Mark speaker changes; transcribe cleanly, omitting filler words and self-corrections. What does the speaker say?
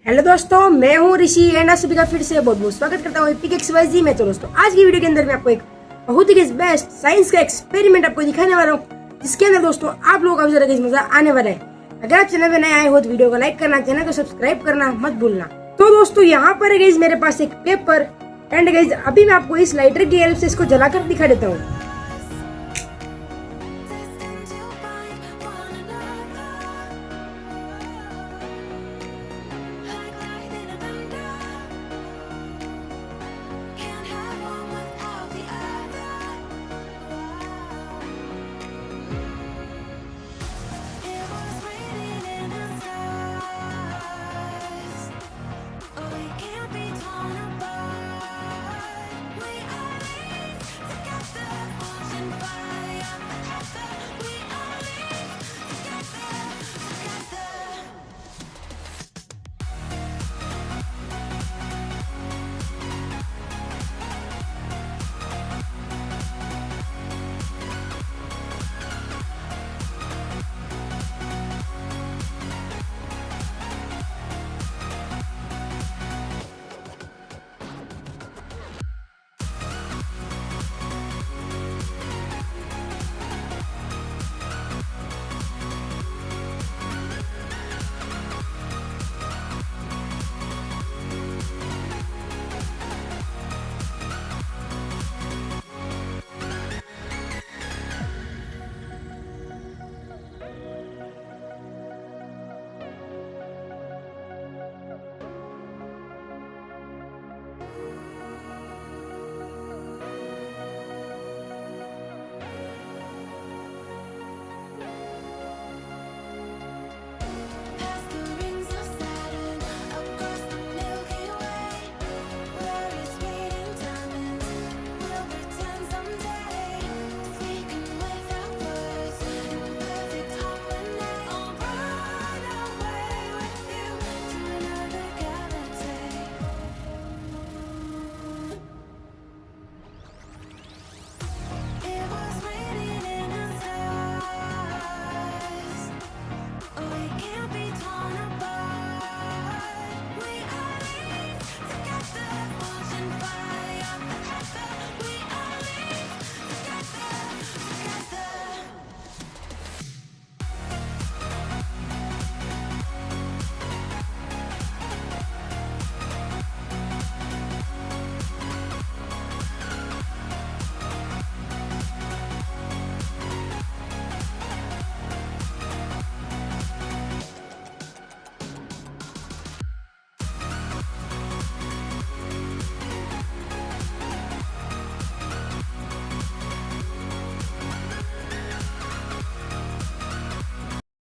Speaker 1: Hello दोस्तों, मैं हूँ ऋषि एंड आप सभी का फिर से बहुत बहुत स्वागत करता हूँ PKXYZ में। तो दोस्तों, आज की वीडियो के अंदर मैं आपको एक बहुत ही बेस्ट साइंस का एक्सपेरिमेंट आपको दिखाने वाला हूँ, जिसके अंदर दोस्तों आप लोगों का भी जरा मजा आने वाला है। अगर आप चैनल पे नए आए हो तो वीडियो को लाइक करना, चैनल को सब्सक्राइब करना मत भूलना। तो दोस्तों, यहाँ पर गाइस मेरे पास एक पेपर एंड गाइस अभी मैं आपको इस लाइटर की हेल्प से इसको जलाकर दिखा देता हूँ।